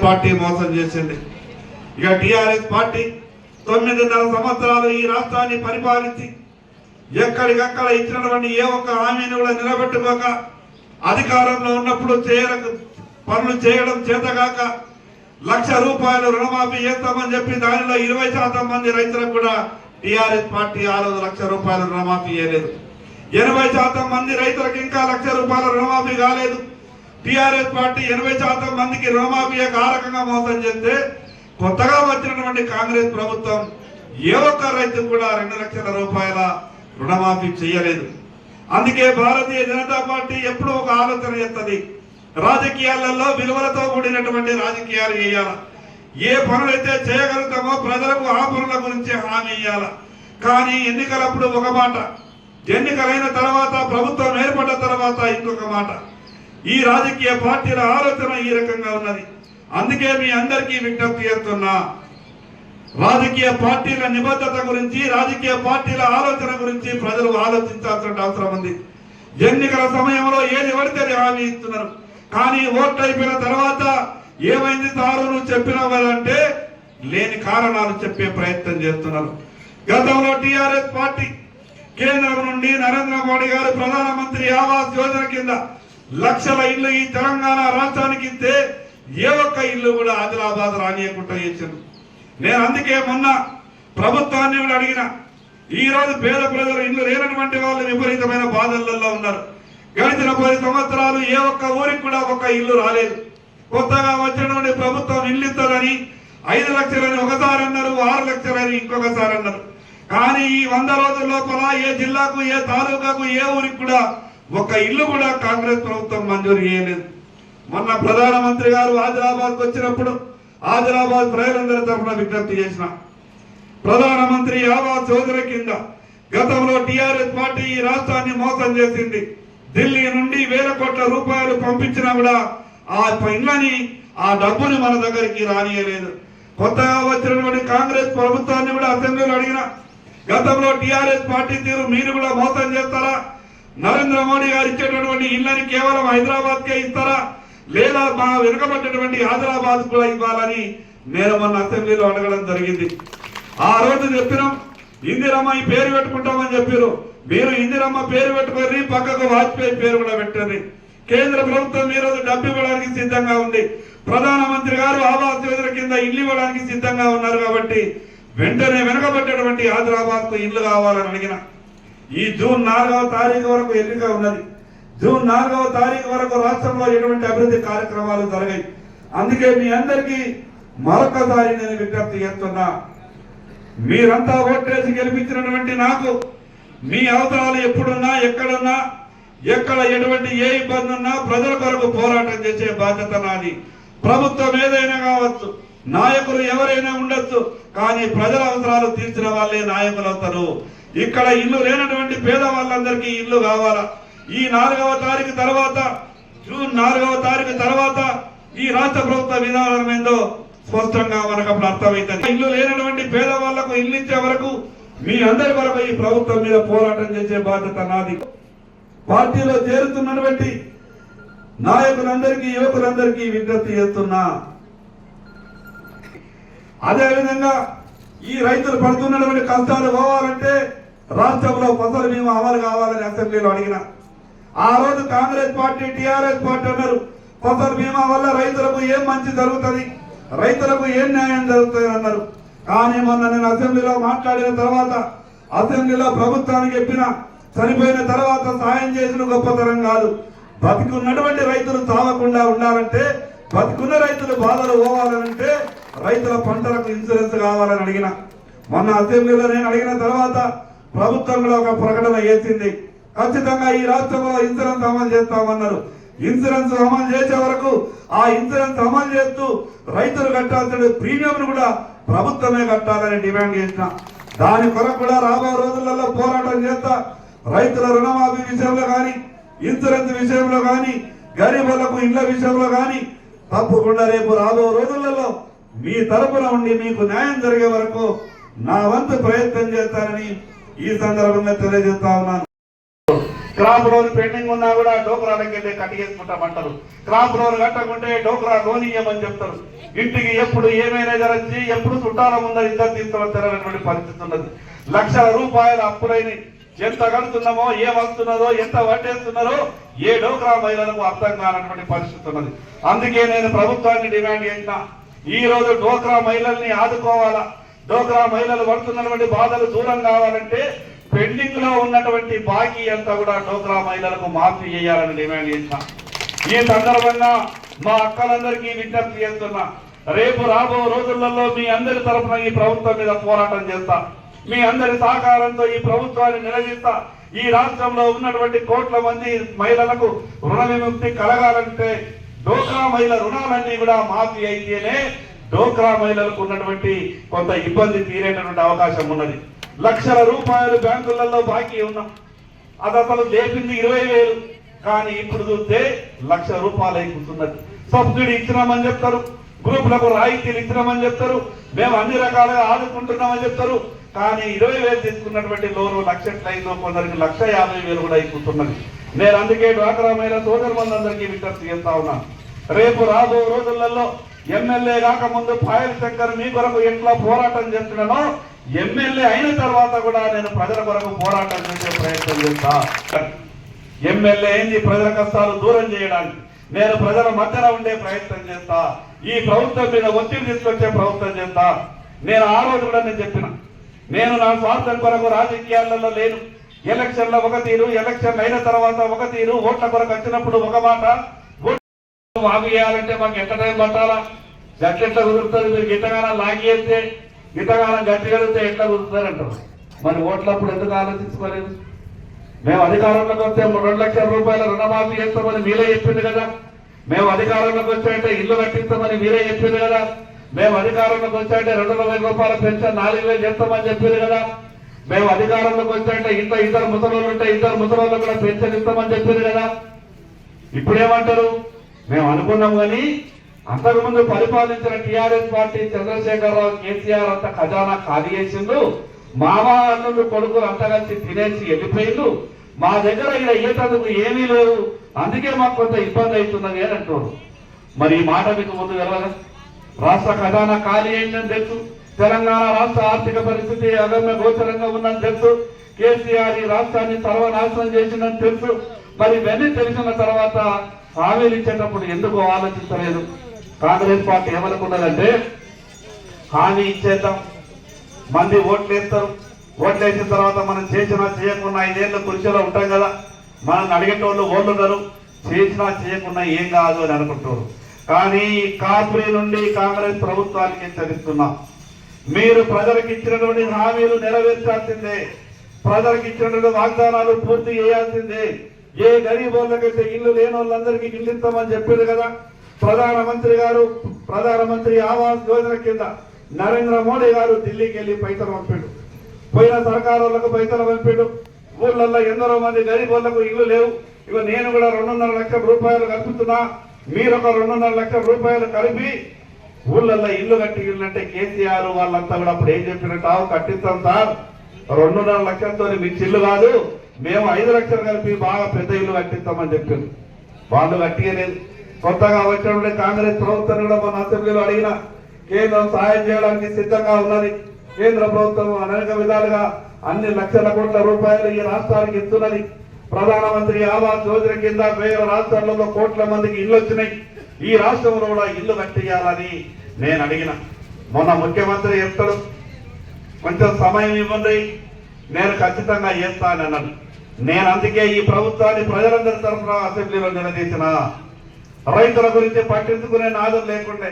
Party మోసం చేసింది. ఇక టిఆర్ఎస్ పార్టీ 9.5 సంవత్సరాలు ఈ రాష్ట్రాన్ని పరిపాలించి ఎక్కడికక్కడ ఇచ్చినటువంటి ఏ ఒక్క హామీని కూడా నిలబెట్టుకోక అధికారంలో ఉన్నప్పుడు పనులు చేయడం చేతగాక ₹1,00,000 రుణమాఫీ చేస్తామని చెప్పి దానిలో 20% మంది రైతులకు కూడా టిఆర్ఎస్ పార్టీ ఆ రోజు ₹1,00,000 రుణమాఫీ చేయలేదు. 80% మంది రైతులకు ఇంకా ₹1,00,000 రుణమాఫీ కాలేదు. టిఆర్ఎస్ పార్టీ 80% మందికి రుణమాఫీ కారకంగా మోసం చేస్తే కొత్తగా వచ్చినటువంటి కాంగ్రెస్ ప్రభుత్వం ఏ ఒక్క రైతు కూడా ₹2,00,000 రుణమాఫీ చేయలేదు. అందుకే భారతీయ జనతా పార్టీ ఎప్పుడూ ఒక ఆలోచన చేస్తుంది, రాజకీయాలలో విలువలతో కూడినటువంటి రాజకీయాలు చేయాలి. ఏ పనులైతే చేయగలుగుతామో ప్రజలకు ఆ పనుల గురించి హామీ ఇవ్వాలి. కానీ ఎన్నికలప్పుడు ఒక మాట, ఎన్నికలైన తర్వాత ప్రభుత్వం ఏర్పడ్డ తర్వాత ఇంకొక మాట. ఈ రాజకీయ పార్టీల ఆలోచన ఈ రకంగా ఉన్నది. అందుకే మీ అందరికీ విజ్ఞప్తి చేస్తున్నా, రాజకీయ పార్టీల నిబద్ధత గురించి, రాజకీయ పార్టీల ఆలోచన గురించి ప్రజలు ఆలోచించాల్సిన అవసరం ఉంది. ఎన్నికల సమయంలో ఏది పడితే హామీ ఇస్తున్నారు, కానీ ఓట్లు అయిపోయిన తర్వాత ఏమైంది సారు నువ్వు చెప్పినావంటే లేని కారణాలు చెప్పే ప్రయత్నం చేస్తున్నారు. గతంలో టిఆర్ఎస్ పార్టీ కేంద్రం నుండి నరేంద్ర మోడీ గారు ప్రధానమంత్రి ఆవాస్ యోజన కింద లక్షల ఇల్లు ఈ తెలంగాణ రాష్ట్రానికి ఇస్తే ఏ ఒక్క ఇల్లు కూడా ఆదిలాబాద్ రానియకుండా చేశారు. నేను అందుకే మొన్న ప్రభుత్వాన్ని కూడా అడిగిన, ఈ రోజు పేద ప్రజలు ఇల్లు లేనటువంటి వాళ్ళు విపరీతమైన బాధలలో ఉన్నారు. గడిచిన 10 సంవత్సరాలు ఏ ఒక్క ఊరికి కూడా ఒక ఇల్లు రాలేదు. కొత్తగా వచ్చినటువంటి ప్రభుత్వం ఇల్లు ఇస్తుందని 5 లక్షలని ఒకసారి అన్నారు, 6 లక్షలని ఇంకొకసారి అన్నారు. కానీ ఈ 100 రోజుల లోపల ఏ జిల్లాకు, ఏ తాలూకాకు, ఏ ఊరికి కూడా ఒక ఇల్లు కూడా కాంగ్రెస్ ప్రభుత్వం మంజూరు చేయలేదు. మొన్న ప్రధానమంత్రి గారు ఆదిలాబాద్కు వచ్చినప్పుడు ఆదిలాబాద్ ప్రజలందరి తరఫున విజ్ఞప్తి చేసిన, ప్రధానమంత్రి ఆవాస్ యోజన కింద గతంలో టిఆర్ఎస్ పార్టీ ఈ రాష్ట్రాన్ని మోసం చేసింది. ఢిల్లీ నుండి వేల కోట్ల రూపాయలు పంపించినా కూడా ఆ ఇళ్ళని, ఆ డబ్బుని మన దగ్గరికి రానియలేదు. కొత్తగా వచ్చినటువంటి కాంగ్రెస్ ప్రభుత్వాన్ని కూడా అసెంబ్లీలో అడిగిన, గతంలో టిఆర్ఎస్ పార్టీ తీరు మీరు కూడా మోసం చేస్తారా? నరేంద్ర మోడీ గారు ఇచ్చేటటువంటి ఇళ్ళని కేవలం హైదరాబాద్కే ఇస్తారా, లేదా మా వెనుకబడ్డటువంటి ఆదిలాబాద్ కూడా ఇవ్వాలని నేను మొన్న అసెంబ్లీలో అడగడం జరిగింది. ఆ రోజు చెప్పినాం, ఇందిరమ్మ ఈ పేరు పెట్టుకుంటామని చెప్పారు. మీరు ఇందిరమ్మ పేరు పెట్టుకొని పక్కకు వాజ్పేయి పేరు కూడా పెట్టండి. కేంద్ర ప్రభుత్వం ఈ రోజు డబ్బు ఇవ్వడానికి సిద్ధంగా ఉంది. ప్రధానమంత్రి గారు ఆవాస్ యోజన కింద ఇల్లు ఇవ్వడానికి సిద్ధంగా ఉన్నారు. కాబట్టి వెంటనే వెనుకబడ్డటువంటి ఆదిలాబాద్ కు ఇల్లు కావాలని అడిగిన. ఈ జూన్ 4వ తారీఖు వరకు ఎన్నిక ఉన్నది. జూన్ 4వ తారీఖు వరకు రాష్ట్రంలో ఎటువంటి అభివృద్ధి కార్యక్రమాలు జరిగాయి. అందుకే మీ అందరికీ మరొకసారి నేను విజ్ఞప్తి చేస్తున్నా, మీరంతా ఓట్లేసి గెలిపించినటువంటి నాకు మీ అవసరాలు ఎప్పుడున్నా, ఎక్కడున్నా, ఎక్కడ ఎటువంటి ఏ ఇబ్బంది ఉన్నా ప్రజల కొరకు పోరాటం చేసే బాధ్యత నాది. ప్రభుత్వం ఏదైనా కావచ్చు, నాయకులు ఎవరైనా ఉండొచ్చు, కానీ ప్రజల అవసరాలు తీర్చిన వాళ్ళే నాయకులు అవుతారు. ఇక్కడ ఇల్లు లేనటువంటి పేద వాళ్ళందరికీ ఇల్లు కావాలా. ఈ 4వ తారీఖు తర్వాత, జూన్ 4వ తారీఖు తర్వాత ఈ రాష్ట్ర ప్రభుత్వ విధానం ఏందో స్పష్టంగా మనకు అప్పుడు అర్థమవుతుంది. ఇల్లు లేనటువంటి పేద వాళ్లకు ఇల్లు ఇచ్చే వరకు మీ అందరి వరకు ఈ ప్రభుత్వం మీద పోరాటం చేసే బాధ్యత నాది. పార్టీలో చేరుతున్నటువంటి నాయకులందరికీ, యువకులందరికీ విజ్ఞప్తి చేస్తున్నా. అదేవిధంగా ఈ రైతులు పడుతున్నటువంటి కష్టాలు పోవాలంటే రాష్ట్రంలో ఫసల్ బీమా అమలు కావాలని అసెంబ్లీలో అడిగిన. ఆ రోజు కాంగ్రెస్ పార్టీ, టిఆర్ఎస్ పార్టీ అన్నారు, ఫసల్ బీమా వల్ల రైతులకు ఏం మంచి జరుగుతుంది, రైతులకు ఏం న్యాయం జరుగుతుంది అన్నారు. కానీ మొన్న నేను అసెంబ్లీలో మాట్లాడిన తర్వాత, అసెంబ్లీలో ప్రభుత్వానికి చెప్పిన, చనిపోయిన తర్వాత సాయం చేసిన గొప్పతనం కాదు, బతికున్నటువంటి రైతులు చావకుండా ఉండాలంటే, బతికున్న రైతులు బాధలు పోవాలంటే రైతుల పంటలకు ఇన్సూరెన్స్ కావాలని అడిగిన. మొన్న అసెంబ్లీలో నేను అడిగిన తర్వాత ప్రభుత్వం కూడా ఒక ప్రకటన చేసింది, ఖచ్చితంగా ఈ రాష్ట్రంలో ఇన్సూరెన్స్ అమలు చేస్తామన్నారు. ఇన్సూరెన్స్ అమలు చేసే వరకు ఆ ఇన్సూరెన్స్ అమలు చేస్తూ రైతులు కట్టాల్సిన ప్రీమియం కూడా ప్రభుత్వమే కట్టాలని డిమాండ్ చేసిన. దాని కొరకు కూడా రాబో రోజులలో పోరాటం చేస్తా. రైతుల రుణమాఫీ విషయంలో కానీ, ఇన్సూరెన్స్ విషయంలో కానీ, గరీబులకు ఇళ్ల విషయంలో కానీ తప్పకుండా రేపు రాబో రోజులలో మీ తరపున ఉండి మీకు న్యాయం జరిగే వరకు నా వంతు ప్రయత్నం చేస్తానని ఈ సందర్భంగా తెలియజేస్తా ఉన్నాను. క్రాప్ లోన్ పెండింగ్ ఉన్నా కూడా డోక్రాలకు వెళ్ళి కట్టిగేసుకుంటామంటారు. క్రాప్ లోన్ కట్టకుంటే డోక్రా లోన్ ఇవ్వమని చెప్తారు. ఇంటికి ఎప్పుడు ఏమైనా జరగచ్చి ఎప్పుడు చుట్టాల ముందర ఇద్దరు తీసుకువచ్చారనేటువంటి పరిస్థితి ఉన్నది. లక్షల రూపాయల అప్పులైన ఎంత కడుతున్నామో, ఏం వస్తున్నదో, ఎంత వడ్డేస్తున్నారో ఏ డోక్రా మహిళలకు అర్థం కానటువంటి పరిస్థితి ఉన్నది. అందుకే నేను ప్రభుత్వాన్ని డిమాండ్ చేసిన, ఈ రోజు డోక్రా మహిళల్ని ఆదుకోవాలా, డోక్రా మహిళలు పడుతున్నటువంటి బాధలు దూరం కావాలంటే పెండింగ్ లో ఉన్నటువంటి బాకీ అంతా కూడా డోక్రా మహిళలకు మాఫీ చేయాలని డిమాండ్ చేసిన. ఈ సందర్భంగా మా అక్కలందరికీ విజ్ఞప్తి చేస్తున్నా, రేపు రాబో రోజులలో మీ అందరి తరఫున ఈ ప్రభుత్వం మీద పోరాటం చేస్తా, మీ అందరి సహకారంతో ఈ ప్రభుత్వాన్ని నిలదీస్తా. ఈ రాష్ట్రంలో ఉన్నటువంటి కోట్ల మంది మహిళలకు రుణ విముక్తి కలగాలంటే డోక్రా మహిళ రుణాలన్నీ కూడా మాఫీ అయితేనే డోక్రా మహిళలకు ఉన్నటువంటి కొంత ఇబ్బంది తీరేటటువంటి అవకాశం ఉన్నది. లక్షల రూపాయలు బ్యాంకులలో బాకీ ఉన్నాం, అది అసలు లేపింది 20,000, కానీ ఇప్పుడు చూస్తే 1,00,000 రూపాయలు అయిపోతున్నది. సబ్సిడీ ఇచ్చినామని చెప్తారు, గ్రూపులకు రాయితీలు ఇచ్చినామని చెప్తారు, మేము అన్ని రకాలుగా ఆదుకుంటున్నామని చెప్తారు, కానీ 20,000 తీసుకున్నటువంటి లోను 1,00,000 అయిందో కొందరికి 1,50,000 కూడా అయిపోతున్నది. నేను అందుకే డ్వాక్రా మహిళా సోదరులందరికీ విజ్ఞప్తి చేస్తా ఉన్నాను, రేపు రాబో రోజులలో ఎమ్మెల్యే కాకముందు పాయల్ శంకర్ మీ కొరకు ఎట్లా పోరాటం చేస్తున్నానో ఎమ్మెల్యే అయిన తర్వాత కూడా నేను ప్రజల కొరకు పోరాటం చేసే ప్రయత్నం చేస్తా. ఎమ్మెల్యే ఏంది ప్రజల కష్టాలు దూరం చేయడానికి నేను ప్రజల మధ్యన ఉండే ప్రయత్నం చేస్తా, ఈ ప్రభుత్వం మీద ఒత్తిడి తీసుకొచ్చే ప్రభుత్వం చేస్తా. నేను ఆ రోజు కూడా నేను చెప్పిన, నేను నా స్వార్థం కొరకు రాజకీయాలలో లేను. ఎలక్షన్ల ఒక తీరు, ఎలక్షన్ అయిన తర్వాత ఒక తీరు, ఓట్ల కొరకు వచ్చినప్పుడు ఒక మాట. మాకు చేయాలంటే మాకు ఎంత టైం పట్టాలా, గట్లెట్లా కుదురుతుంది, మీరు గిట్టగానం లాగేస్తే గిట్టగానం గట్టి కలిగితే ఎట్లా కుదురుతారు అంటారు. మరి ఓట్లప్పుడు ఎందుకు ఆలోచించుకోలేదు? మేము అధికారంలోకి వస్తే 2,00,000 రూపాయల రుణమాఫీ చేస్తామని మీరే చెప్పింది కదా, మేము అధికారంలోకి వచ్చాయంటే ఇల్లు కట్టిస్తామని మీరే చెప్పింది కదా, మేము అధికారంలోకి వచ్చాయంటే 2,00,000 రూపాయల పెన్షన్ 4,000 చేస్తామని చెప్పింది కదా, మేము అధికారంలోకి వచ్చాయంటే ఇంట్లో ఇద్దరు ముసలోళ్ళు ఉంటే ఇద్దరు ముసలోళ్ళు కూడా పెన్షన్ ఇస్తామని చెప్పింది కదా. ఇప్పుడేమంటారు? మేము అనుకున్నాం కానీ అంతకుముందు పరిపాలించిన టిఆర్ఎస్ పార్టీ చంద్రశేఖరరావు, కేసీఆర్ అంతా ఖజానా ఖాళీ చేసిండు, మామా అన్నులు కొడుకులు అంతా కలిసి తినేసి వెళ్ళిపోయిండు, మా దగ్గర ఇలా ఈతందుకు ఏమీ లేదు, అందుకే మాకు కొంత ఇబ్బంది అవుతున్నది అని అంటారు. మరి ఈ మాట మీకు ముందు వెళ్ళదా? రాష్ట్ర ఖజానా ఖాళీ అయిందని తెలుసు, తెలంగాణ రాష్ట్ర ఆర్థిక పరిస్థితి అగమ్య గోచరంగా ఉందని తెలుసు, కేసీఆర్ ఈ రాష్ట్రాన్ని సర్వనాశనం చేసిందని తెలుసు. మరి ఇవన్నీ తెలిసిన తర్వాత హామీలు ఇచ్చేటప్పుడు ఎందుకు ఆలోచించలేదు? కాంగ్రెస్ పార్టీ ఏమనుకున్నదంటే హామీ ఇచ్చేద్దాం, మంది ఓట్లేస్తారు, ఓట్లేసిన తర్వాత మనం చేసినా చేయకుండా 5 ఏళ్ళు కుర్చీలో ఉంటాం కదా, మనం అడిగేటోళ్ళు ఓళ్ళున్నారు, చేసినా చేయకుండా ఏం కాదు అని అనుకుంటారు. కానీ కాపురి నుండి కాంగ్రెస్ ప్రభుత్వానికి హెచ్చరిస్తున్నాం, మీరు ప్రజలకు ఇచ్చినటువంటి హామీలు నెరవేర్చాల్సిందే, ప్రజలకు ఇచ్చినటువంటి వాగ్దానాలు పూర్తి చేయాల్సిందే. ఏ గరీబ్ వాళ్ళకైతే ఇల్లు లేని వాళ్ళందరికీ ఇల్లు ఇస్తామని చెప్పారు కదా, ప్రధానమంత్రి ఆవాస్ యోజన కింద నరేంద్ర మోడీ గారు ఢిల్లీకి వెళ్ళి పైసలు పంపాడు, పోయిన సర్కారు వాళ్ళకు పైసలు పంపాడు. ఊళ్ళల్లో ఎందరో మంది గరీబ్ వాళ్ళకు ఇల్లు లేవు, ఇక నేను కూడా 2.5 లక్షల రూపాయలు కలుపుతున్నా, మీరు ఒక 2.5 లక్షల రూపాయలు కలిపి ఊళ్ళల్లో ఇల్లు కట్టి ఇల్లంటే కేసీఆర్ వాళ్ళంతా కూడా అప్పుడు ఏం చెప్పినట్టు కట్టిస్తాం సార్, 2.5 లక్షలతో మీకు ఇల్లు కాదు, మేము 5 లక్షలు కలిపి బాగా పెద్ద ఇల్లు కట్టిస్తామని చెప్పారు. వాళ్ళు కట్టియలేదు. కొత్తగా వచ్చినప్పుడు కాంగ్రెస్ ప్రభుత్వం కూడా మన అసెంబ్లీలో అడిగిన, కేంద్రం సహాయం చేయడానికి సిద్ధంగా ఉన్నది, కేంద్ర ప్రభుత్వం అనేక విధాలుగా అన్ని లక్షల కోట్ల రూపాయలు ఈ రాష్ట్రానికి ఇస్తున్నది. ప్రధానమంత్రి ఆవాస్ యోజన కింద 1000 రాష్ట్రాలలో కోట్ల మందికి ఇల్లు వచ్చినాయి, ఈ రాష్ట్రంలో కూడా ఇల్లు కట్టియాలని నేను అడిగిన. మొన్న ముఖ్యమంత్రి చెప్తాడు, కొంచెం సమయం ఇవ్వండి, నేను ఖచ్చితంగా చేస్తానని అన్నాను. నేను అందుకే ఈ ప్రభుత్వాన్ని ప్రజలందరి తరఫున అసెంబ్లీలో నిలదీసిన. రైతుల గురించి పట్టించుకునే నాదులు లేకుండే.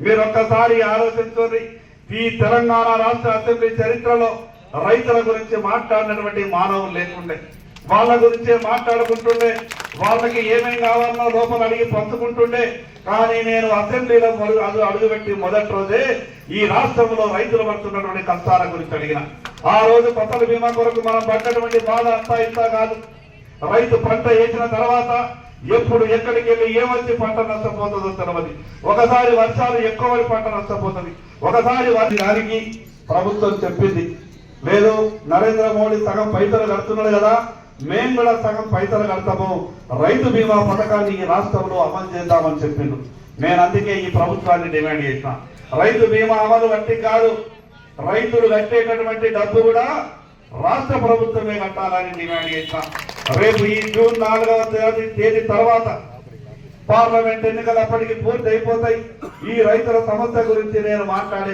మీరు ఒక్కసారి ఆలోచించుకోండి, ఈ తెలంగాణ రాష్ట్ర అసెంబ్లీ చరిత్రలో రైతుల గురించి మాట్లాడినటువంటి మానవులు లేకుండే. వాళ్ళ గురించే మాట్లాడుకుంటుండే, వాళ్ళకి ఏమేం కావాలన్నా లోపల అడిగి పంచుకుంటుండే. కానీ నేను అసెంబ్లీలో అడుగుపెట్టి మొదటి రోజే ఈ రాష్ట్రంలో రైతులు పడుతున్నటువంటి కష్టాల గురించి అడిగిన. ఆ రోజు ఫసల్ బీమా కొరకు మనం పడ్డటువంటి బాధ అంతా ఇంత కాదు. రైతు పంట వేసిన తర్వాత ఎప్పుడు ఎక్కడికి వెళ్ళి ఏమొచ్చి పంట నష్టపోతుందో తెలియదు. ఒకసారి వర్షాలు ఎక్కువ పంట నష్టపోతుంది, ఒకసారి దానికి ప్రభుత్వం చెప్పింది లేదు, నరేంద్ర మోడీ సగం పైసలు కడుతున్నాడు కదా, మేము కూడా సగం పైసలు కడతాము, రైతు బీమా పథకాన్ని ఈ రాష్ట్రంలో అమలు చేద్దామని చెప్పిండు. నేను అందుకే ఈ ప్రభుత్వాన్ని డిమాండ్ చేసిన, రైతు బీమా అమలు కట్టి కాదు, రైతులు కట్టేటటువంటి డబ్బు కూడా రాష్ట్ర ప్రభుత్వమే కట్టాలని డిమాండ్ చేసిన. రేపు ఈ జూన్ 4వ తేదీ తర్వాత పార్లమెంట్ ఎన్నికలు అప్పటికి పూర్తి అయిపోతాయి. ఈ రైతుల సమస్య గురించి నేను మాట్లాడే